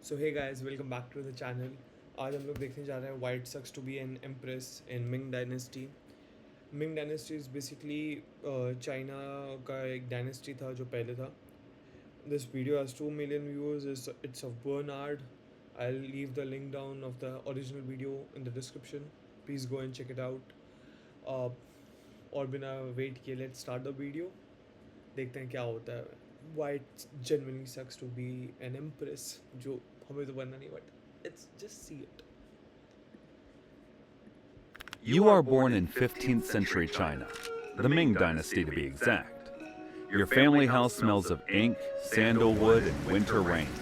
So hey guys welcome back to the channel. आज हम लोग देखने जा रहे हैं why it sucks to be an empress in Ming dynasty. Ming dynasty is basically China का एक डायनेस्टी था जो पहले था। This video has 2 million viewers. It's of Bernard. I leave the link down of the original video in the description. Please go and check it out. और बिना wait किए let's start the video. देखते हैं क्या होता है। White genuinely sucks to be an empress, जो हमें तो बनना नहीं, but it's just see it. You are born in 15th century China, the Ming Dynasty to be exact. Your family house smells of ink, sandalwood, and winter rain.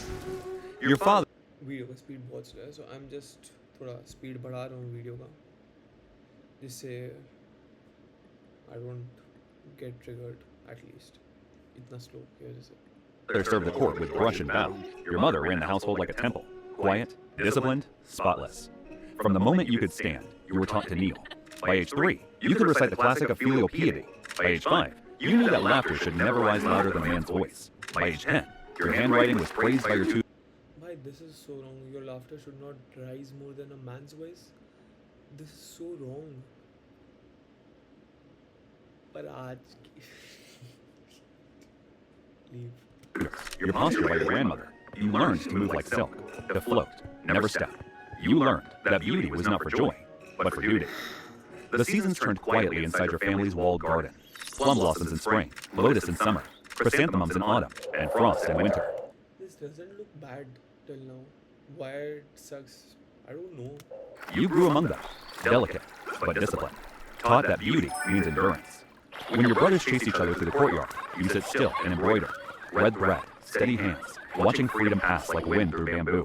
Your father video का speed बहुत slow है, सो I am just थोड़ा speed बढ़ा रहा हूँ video का, जिससे I don't get triggered at least इतना स्लो की वजह से। served the court with brush and bow. Your mother ran the household like a temple, quiet, disciplined, spotless. From the moment you could stand, you were taught to kneel. By age 3, you could recite the classic of filial piety. By age 5, you knew that laughter should never rise louder than a man's voice. By age 10, your handwriting was praised by your tutors. Bhai, this is so wrong. Your laughter should not rise more than a man's voice. This is so wrong. पर आज leave. Your posture by your grandmother. You learned to move like silk, to float, never step. You learned that beauty was not for joy, but for duty. The seasons turned quietly inside your family's walled garden. Plum blossoms in spring, lotus in summer, chrysanthemums in autumn, and frost in winter. This doesn't look bad till now. Why it sucks? I don't know. You grew among them, delicate but disciplined, taught that beauty means endurance. When your brothers chase each other through the courtyard, you sit still and embroider, red thread, steady hands, watching freedom pass like wind through bamboo.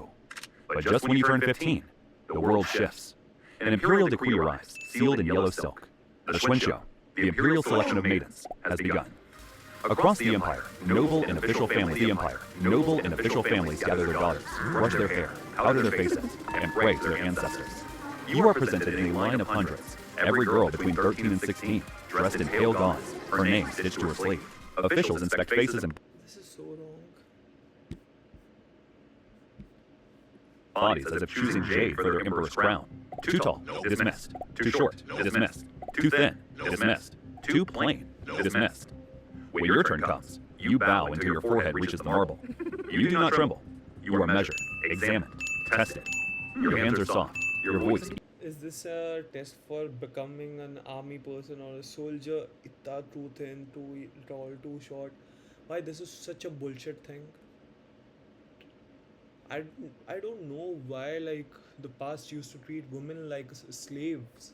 But just when you turn 15, the world shifts. An imperial decree arrives, sealed in yellow silk. The Xuanxiu, the imperial selection of maidens, has begun. Across the empire, noble and official families gather their daughters, brush their hair, powder their faces, and pray to their ancestors. You are presented in a line of hundreds, every girl between 13 and 16, dressed in pale gauze, her name stitched to her sleeve. Officials inspect faces and This is so wrong. bodies as if choosing jade for their emperor's crown. Too tall, dismissed. Too short, dismissed. Too thin, dismissed. Too plain, dismissed. When your turn comes, you bow until your forehead reaches the marble. You do not tremble. You are measured, examined, tested. Your hands are soft, your voice. Is this a test for becoming an army person or a soldier? Itta too thin, too tall, too short. Why this is such a bullshit thing? I, I don't know why like the past used to treat women like slaves.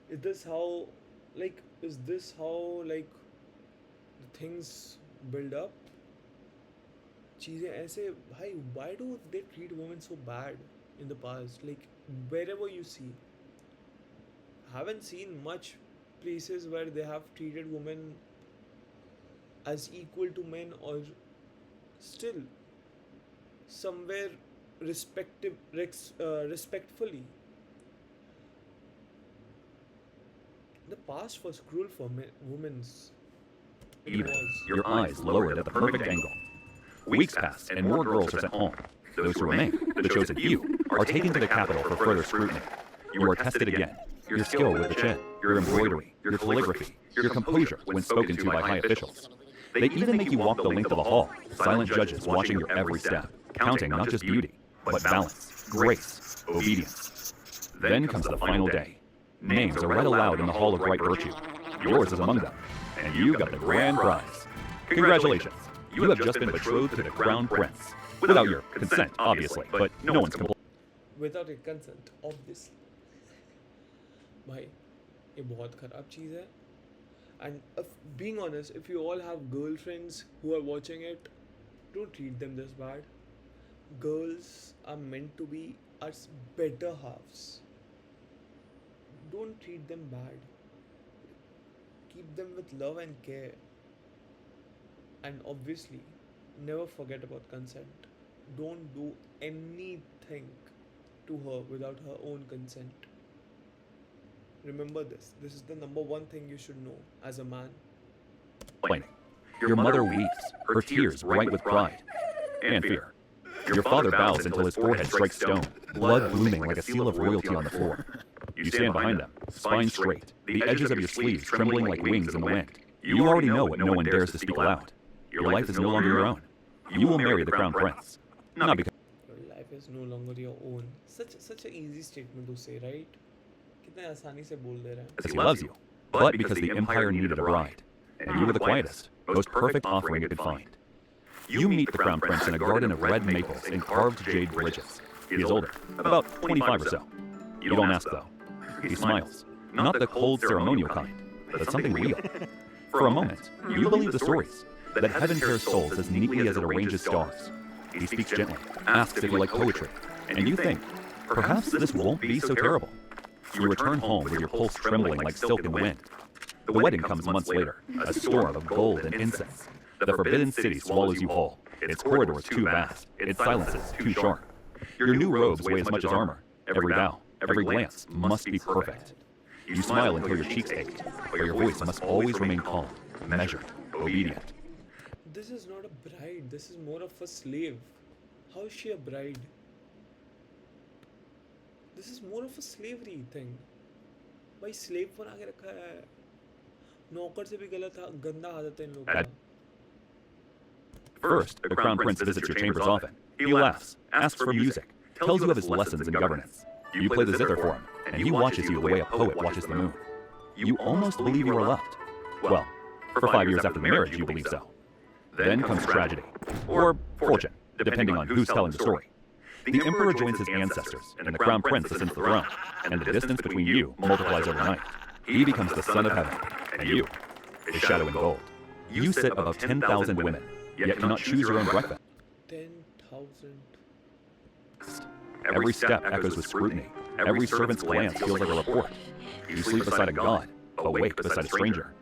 Is this how like the things build up? चीज़ें ऐसे भाई, why do they treat women so bad in the past? Like wherever you see, haven't seen much places where they have treated women as equal to men, or still somewhere respectfully. The past was cruel for women's. It Even, was. your eyes lowered at the perfect angle. Weeks pass, and more girls are sent home. Those who remain, the chosen few, are taken to the capital for further scrutiny. You are tested again. Your skill with the chin, your embroidery, your calligraphy, your composure when spoken to by high officials. They even make you walk the length of a hall, silent judges watching your every step, counting not just beauty, but balance, grace, obedience. Then comes the final day. Names are read aloud in the Hall of Right Virtue. Yours is among them, and you got the grand prize. Congratulations! You have just been betrothed to the crown prince. Without your consent, obviously, but no one's complaining. Without your consent, obviously. भाई ये बहुत ख़राब चीज़ है. And being honest, if you all have girlfriends who are watching it, don't treat them this bad. Girls are meant to be our better halves. Don't treat them bad. Keep them with love and care. And obviously, never forget about consent. Don't do anything to her without her own consent. Remember this. This is the number one thing you should know as a man. Your mother weeps, her tears bright with pride and fear. Your father bows until his forehead strikes stone, blood blooming like a seal of royalty on the floor. You stand behind them, spine straight, the edges of your sleeves trembling like wings in the wind. You already know what no one dares to speak aloud. Your life is no longer your own. You will marry the crown prince. Not because Your life is no longer your own. Such an easy statement to say, right? कितने आसानी से बोल दे रहे हैं. he loves you, but because the empire needed a bride. And you were the quietest, most perfect offering it could find. You meet the crown prince in a garden of red maples and carved jade bridges. He is older, about 25 or so. You don't ask though. He smiles, not the cold ceremonial kind, but something real. For a moment, you believe the stories, that heaven pairs souls as neatly as it arranges stars. He speaks gently, asks if you like poetry, and you think, perhaps this won't be so terrible. You return home with your pulse trembling like silk in the wind. The wedding comes months later, a storm of gold and incense. The forbidden city swallows you whole, its corridors too vast, its silences too sharp. Your new robes weigh as much as armor. Every bow, every glance must be perfect. You smile until your cheeks ache, but your voice must always remain calm, measured, obedient. This is not a bride. This is more of a slave. How is she a bride? This is more of a slavery thing. भाई slave बना के रखा है. नौकर से भी गलत गंदा आदत है इन लोगों का. First, the crown prince visits your chambers often. He laughs, asks for music, tells you of his lessons in governance. You play the zither for him, and he watches you the way a poet watches the moon. You almost believe you are loved. Well, for 5 years after the marriage, you believe so. Then comes tragedy, or fortune, depending on who's telling the story. The emperor joins his ancestors, and the crown prince ascends the throne, and the distance between you multiplies overnight. He becomes the son of heaven, and you, his shadow in gold. You sit above 10,000 women, yet cannot choose your own breakfast. 10,000. Every step echoes with scrutiny. Every servant's glance feels like a report. You sleep beside a god, awake beside a stranger.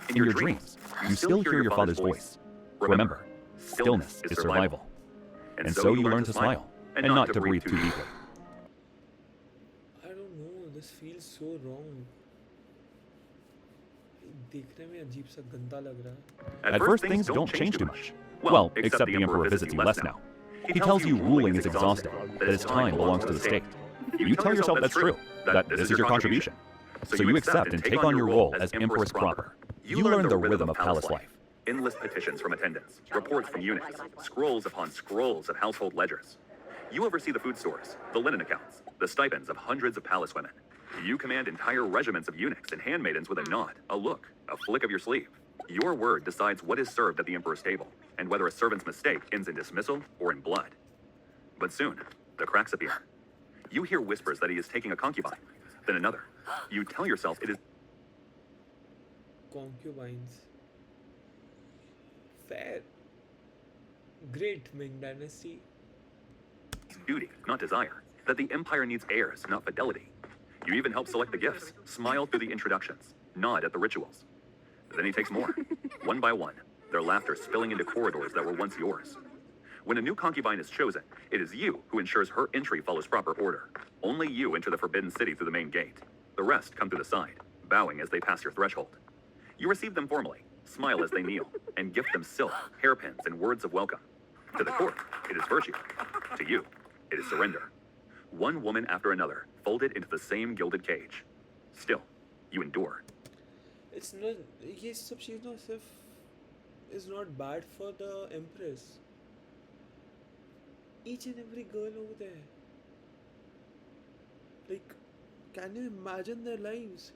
In your dreams, you still hear your father's voice. Remember, stillness is survival. And so you learn to smile, and not to breathe too deeply. I don't know. This feels so wrong. देखने में अजीब सा गंदा लग रहा है. At first, things don't change too much. Well, except the emperor visits you less now. He tells you ruling is exhausting, that his time belongs to the state. You tell yourself that's true, that this is your contribution. So you accept and take on your role as Empress proper. You learn the rhythm of palace life. Endless petitions from attendants, reports from eunuchs, scrolls upon scrolls of household ledgers. You oversee the food stores, the linen accounts, the stipends of hundreds of palace women. You command entire regiments of eunuchs and handmaidens with a nod, a look, a flick of your sleeve. Your word decides what is served at the emperor's table, and whether a servant's mistake ends in dismissal or in blood. But soon, the cracks appear. You hear whispers that he is taking a concubine, then another. You tell yourself it is Concubines. Fair. Great, Ming Dynasty. duty, not desire, that the empire needs heirs, not fidelity. You even help select the gifts, smile through the introductions, nod at the rituals. Then he takes more, one by one, their laughter spilling into corridors that were once yours. When a new concubine is chosen, it is you who ensures her entry follows proper order. Only you enter the forbidden city through the main gate. The rest come through the side, bowing as they pass your threshold. You receive them formally, smile as they kneel, and gift them silk, hairpins, and words of welcome. To the court, it is virtue. To you, it is surrender. One woman after another, folded into the same gilded cage. Still, you endure. It's not. ये सब चीज़ ना सिर्फ is not bad for the Empress. Each and every girl over there. Like, can you imagine their lives?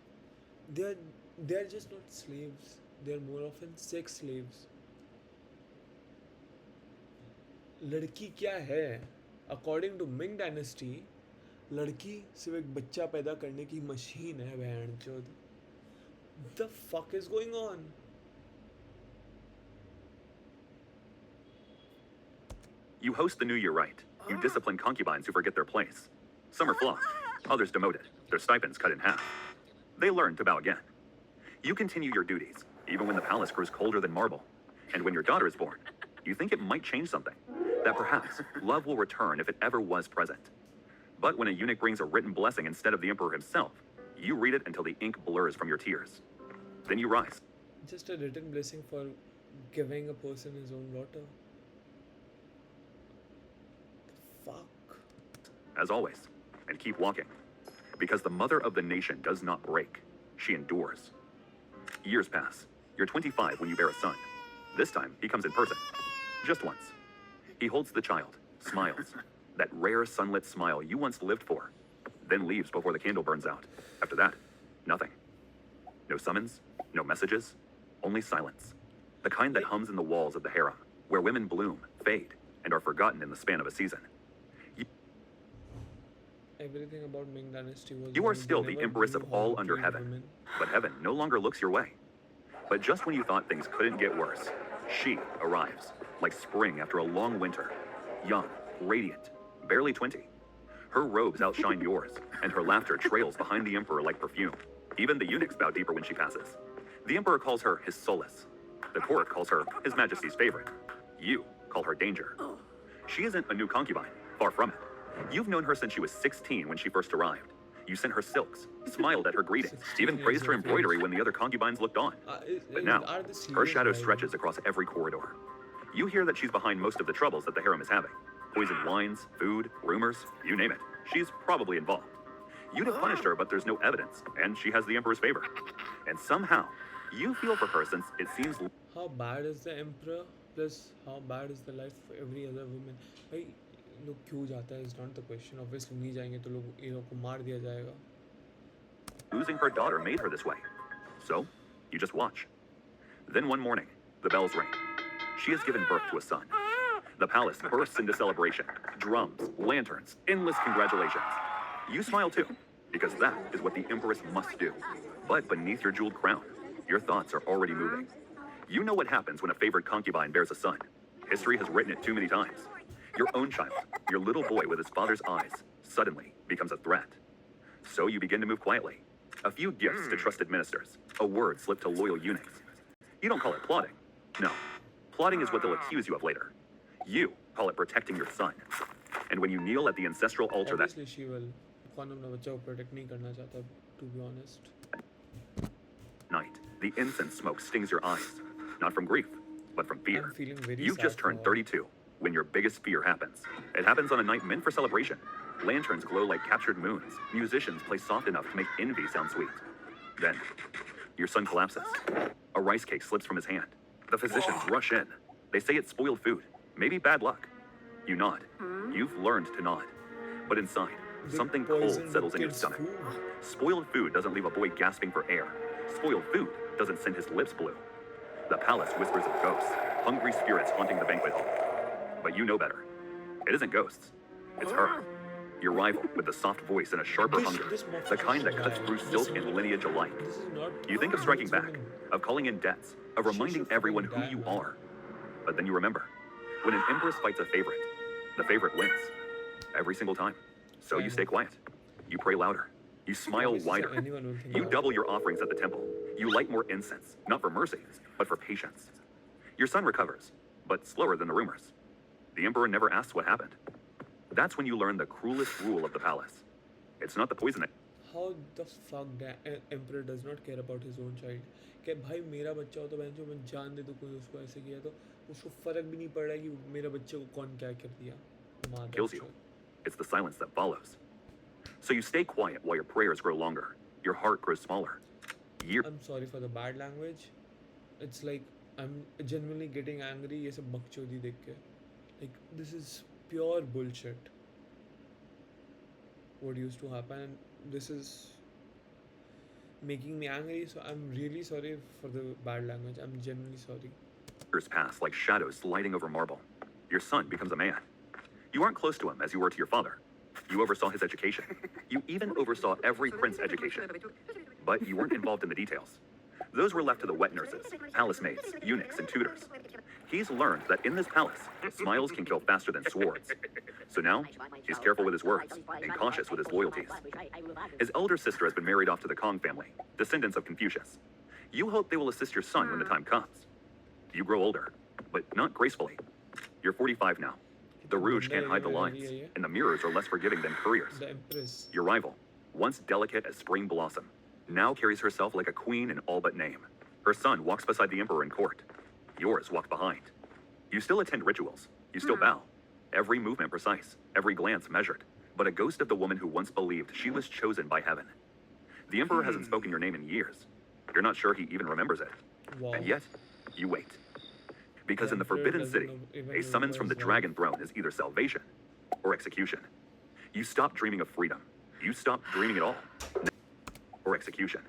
They're just not slaves. They're more often sex slaves. लड़की क्या है? According to Ming Dynasty, लड़की सिर्फ एक बच्चा पैदा करने की मशीन है बहनचोद. The fuck is going on? You host the New Year rite. You discipline concubines who forget their place. Some are flogged, others demoted, their stipends cut in half. They learn to bow again. You continue your duties, even when the palace grows colder than marble. And when your daughter is born, you think it might change something. That perhaps love will return if it ever was present. But when a eunuch brings a written blessing instead of the emperor himself, you read it until the ink blurs from your tears. Then you rise. Just a written blessing for giving a person his own daughter. fuck? as always, and keep walking. Because the mother of the nation does not break, she endures. Years pass. You're 25 when you bear a son. This time, he comes in person. Just once. He holds the child, smiles. That rare sunlit smile you once lived for. Then leaves before the candle burns out. After that, nothing. No summons, no messages, only silence. The kind that hums in the walls of the harem, where women bloom, fade, and are forgotten in the span of a season. Everything about Ming Dynasty was. You are wrong. They still the never empress knew of how all to under treat heaven. women. But heaven no longer looks your way. But just when you thought things couldn't get worse, she arrives, like spring after a long winter. Young, radiant, barely 20. Her robes outshine yours, and her laughter trails behind the emperor like perfume. Even the eunuchs bow deeper when she passes. The emperor calls her his solace. The court calls her his majesty's favorite. You call her danger. She isn't a new concubine, far from it. You've known her since she was 16 when she first arrived. You sent her silks, smiled at her greetings, 16 even praised her years of embroidery age. when the other concubines looked on. But now, Are they her serious shadow about it? stretches across every corridor. You hear that she's behind most of the troubles that the harem is having. Poisoned wines, food, rumors, you name it. She's probably involved. You'd have punished her, but there's no evidence, and she has the emperor's favor. And somehow, you feel for her since it seems How bad is the emperor? Plus, how bad is the life for every other woman? भाई लोग क्यों जाता है? Is not the question. Obviously नहीं जाएंगे तो लोग ये लोग को मार दिया जाएगा. losing her daughter made her this way. So, you just watch. Then one morning, the bells ring. She has given birth to a son. The palace bursts into celebration. Drums, lanterns, endless congratulations. You smile too, because that is what the Empress must do. But beneath your jeweled crown, your thoughts are already moving. You know what happens when a favored concubine bears a son. History has written it too many times. Your own child, your little boy with his father's eyes, suddenly becomes a threat. So you begin to move quietly. A few gifts to trusted ministers, a word slipped to loyal eunuchs. You don't call it plotting. No. Plotting is what they'll accuse you of later. You call it protecting your son. And when you kneel at the ancestral altar that Obviously she will. कौन अपना बच्चा को protect नहीं करना चाहता, to be honest. night, the incense smoke stings your eyes. Not from grief, but from fear. I'm feeling very You've sad just for turned her. 32, when your biggest fear happens. It happens on a night meant for celebration. Lanterns glow like captured moons. Musicians play soft enough to make envy sound sweet. Then, your son collapses. A rice cake slips from his hand. The physicians rush in. They say it's spoiled food, maybe bad luck. You nod. You've learned to nod. But inside, They something cold poisoned the settles in your kid's stomach. food. Spoiled food doesn't leave a boy gasping for air. Spoiled food doesn't send his lips blue. The palace whispers of ghosts, hungry spirits haunting the banquet hall. But you know better. It isn't ghosts. It's her. Your rival with the soft voice and a sharper This hunger. motherfucker The kind that should cuts die. through This silk is- and lineage alike. This is not. You think of striking this back, woman. of calling in debts, of She reminding should everyone who fucking you die, man. are. But then you remember, when an empress fights a favorite, the favorite wins. Every single time. So you stay quiet. You pray louder. You smile Obviously, wider. anyone will think You that. double your offerings at the temple. You light more incense, not for mercy, but for patience. Your son recovers, but slower than the rumors. The emperor never asks what happened. That's when you learn the cruelest rule of the palace. It's not the poison that How the fuck that emperor does not care about his own child? कि भाई मेरा बच्चा हो तो बहन जो मैं जान दे दूँ कोई उसको ऐसे किया तो उसको फर्क भी नहीं पड़ रहा है कि मेरे बच्चे को कौन क्या कर दिया. Mother kills you. chode. It's the silence that follows. So you stay quiet while your prayers grow longer. Your heart grows smaller. Year I'm sorry for the bad language. It's like I'm genuinely getting angry ये सब बकचोदी देख के. Like this is pure bullshit. What used to happen, and this is making me angry. So I'm really sorry for the bad language. I'm genuinely sorry. years pass like shadows sliding over marble. Your son becomes a man. You aren't close to him as you were to your father. You oversaw his education. You even oversaw every prince's education. But you weren't involved in the details. Those were left to the wet nurses, palace maids, eunuchs, and tutors. He's learned that in this palace, smiles can kill faster than swords. So now, he's careful with his words and cautious with his loyalties. His elder sister has been married off to the Kong family, descendants of Confucius. You hope they will assist your son when the time comes. You grow older, but not gracefully. You're 45 now. The rouge can't hide the lines, and the mirrors are less forgiving than couriers. The Empress. Your rival, once delicate as spring blossom, now carries herself like a queen in all but name. Her son walks beside the emperor in court. Yours walk behind. You still attend rituals. You still bow. Every movement precise, every glance measured, but a ghost of the woman who once believed she was chosen by heaven. The Emperor hasn't spoken your name in years. You're not sure he even remembers it. Wow. And yet, you wait. Because The in the Emperor Forbidden doesn't City, even a summons remember from the his Dragon wife. Throne is either salvation or execution. You stop dreaming of freedom. You stop dreaming at all. Or execution.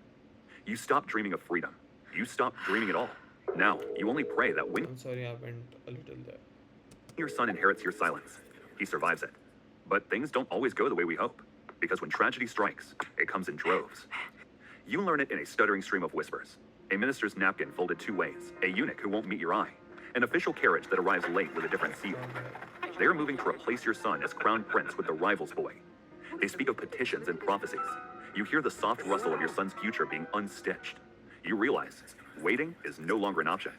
You stop dreaming of freedom. You stop dreaming at all. Now, you only pray that when I'm sorry, I went a little there. your son inherits your silence, he survives it. But things don't always go the way we hope. Because when tragedy strikes, it comes in droves. You learn it in a stuttering stream of whispers. A minister's napkin folded two ways, a eunuch who won't meet your eye, an official carriage that arrives late with a different seal. They are moving to replace your son as crown prince with the rival's boy. They speak of petitions and prophecies. You hear the soft rustle of your son's future being unstitched. You realize waiting is no longer an option.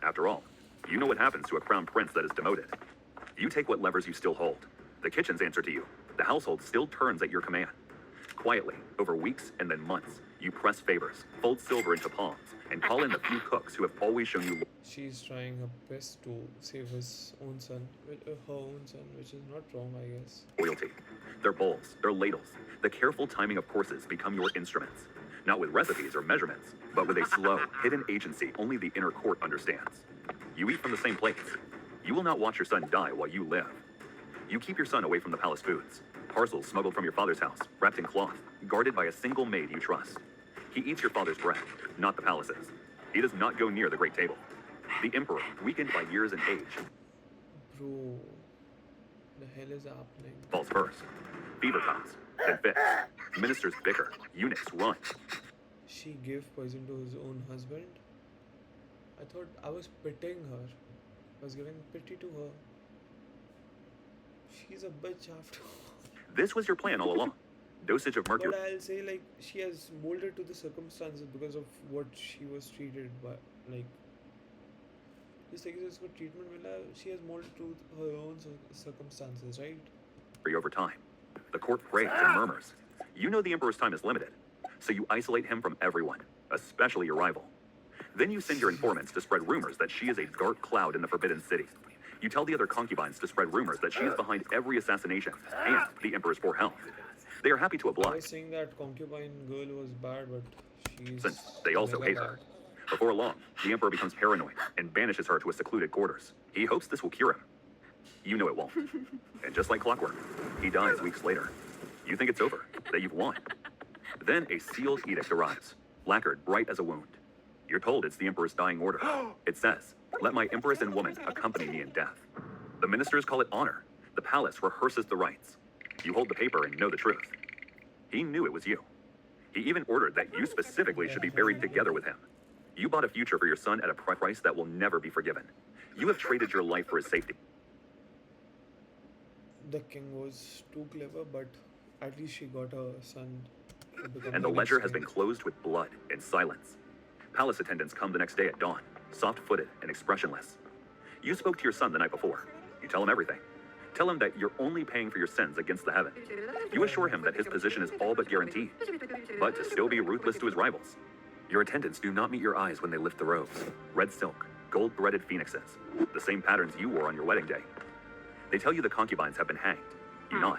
After all, you know what happens to a crown prince that is demoted. You take what levers you still hold. The kitchens answer to you. The household still turns at your command. Quietly, over weeks and then months, you press favors, fold silver into palms, and call in the few cooks who have always shown you She's trying her best to save his own son, her own son, which is not wrong, I guess. loyalty. Their bowls, their ladles, the careful timing of courses become your instruments. Not with recipes or measurements, but with a slow, hidden agency only the inner court understands. You eat from the same plates. You will not watch your son die while you live. You keep your son away from the palace foods. Parcels smuggled from your father's house, wrapped in cloth, guarded by a single maid you trust. He eats your father's bread, not the palace's. He does not go near the great table. The emperor, weakened by years and age, Bro, the hell is happening? falls first. Fever comes, then fits. Ministers bicker, eunuchs run. She gave poison to his own husband? I thought I was pitying her. I was giving pity to her. She's a bitch after all. This was your plan all along. Dosage of mercury. But I'll say, like, she has molded to the circumstances because of what she was treated by. Like, जिस तरीके से उसको treatment मिला, she has molded to her own circumstances, right? Over time. The court prays and murmurs. You know the emperor's time is limited, so you isolate him from everyone, especially your rival. Then you send your informants to spread rumors that she is a dark cloud in the Forbidden City. You tell the other concubines to spread rumors that she is behind every assassination and the emperor's poor health. They are happy to I oblige, was saying that concubine girl was bad, but she's since they also mega hate her. bad. Before long, the emperor becomes paranoid and banishes her to a secluded quarters. He hopes this will cure him. You know it won't. And just like clockwork, he dies weeks later. You think it's over, that you've won. Then a sealed edict arrives, lacquered bright as a wound. You're told it's the emperor's dying order. It says, "Let my empress and woman accompany me in death." The ministers call it honor. The palace rehearses the rites. You hold the paper and know the truth. He knew it was you. He even ordered that you specifically should be buried together with him. You bought a future for your son at a price that will never be forgiven. You have traded your life for his safety. The king was too clever, but at least she got her son to become And the next ledger has king. been closed with blood and silence. Palace attendants come the next day at dawn, soft-footed and expressionless. You spoke to your son the night before. You tell him everything. Tell him that you're only paying for your sins against the heaven. You assure him that his position is all but guaranteed, but to still be ruthless to his rivals. Your attendants do not meet your eyes when they lift the robes. Red silk, gold-threaded phoenixes, the same patterns you wore on your wedding day. They tell you the concubines have been hanged. You nod.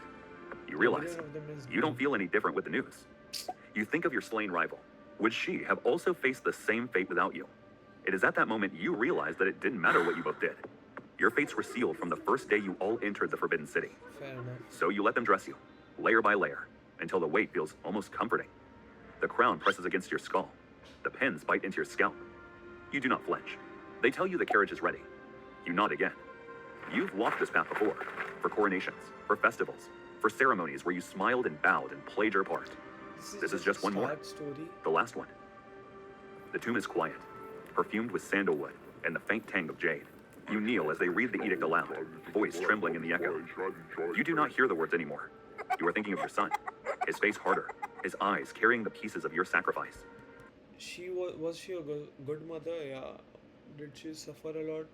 You realize Neither of them is you don't good. feel any different with the news. You think of your slain rival. Would she have also faced the same fate without you? It is at that moment you realize that it didn't matter what you both did. Your fates were sealed from the first day you all entered the Forbidden City. Fair enough. So you let them dress you, layer by layer, until the weight feels almost comforting. The crown presses against your skull. The pins bite into your scalp. You do not flinch. They tell you the carriage is ready. You nod again. You've walked this path before, for coronations, for festivals, for ceremonies where you smiled and bowed and played your part. This is just one more. sad story. The last one. The tomb is quiet, perfumed with sandalwood and the faint tang of jade. You kneel as they read the edict aloud, voice trembling in the echo. You do not hear the words anymore. You are thinking of your son, his face harder, his eyes carrying the pieces of your sacrifice. She was she a good mother? Yeah. Did she suffer a lot?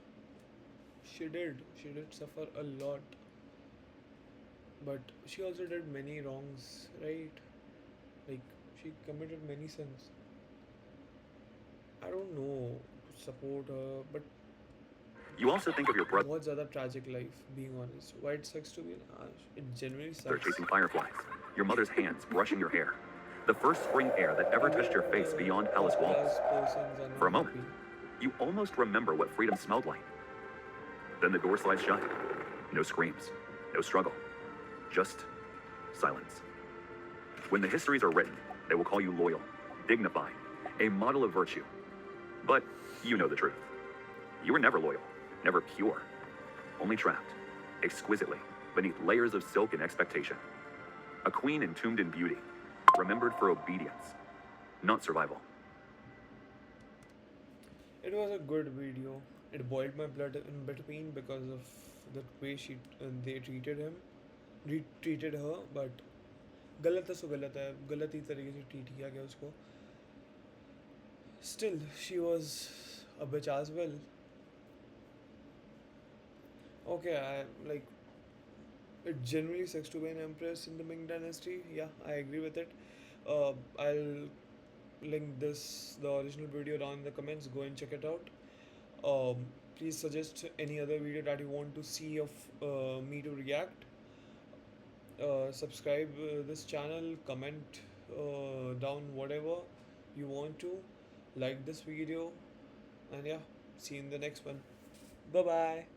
She did. She did suffer a lot. But she also did many wrongs, right? Like, she committed many sins. I don't know to support her, but You also think of your brother बहुत ज़्यादा tragic life, being honest. Why it sucks to be an Ash? It genuinely chasing sucks. fireflies, your mother's hands brushing your hair, the first spring air that ever touched your face beyond palace walls. First persons are For a not moment, happy. you almost remember what freedom smelled like. Then the door slides shut. No screams, no struggle, just silence. When the histories are written, they will call you loyal, dignified, a model of virtue. But you know the truth. You were never loyal, never pure, only trapped, exquisitely, beneath layers of silk and expectation. A queen entombed in beauty, remembered for obedience, not survival. It was a good video. It boiled my blood in between because of the way they treated treated her. But गलत है सो गलत है, गलत ही तरीके से treat किया गया उसको. Still, she was a bitch as well. Okay, I like it genuinely sucks to be an empress in the Ming Dynasty. Yeah, I agree with it. I'll link the original video down in the comments. Go and check it out. Please suggest any other video that you want to see of me to react. Subscribe this channel, comment down whatever you want to, like this video, and yeah, see you in the next one. Bye bye.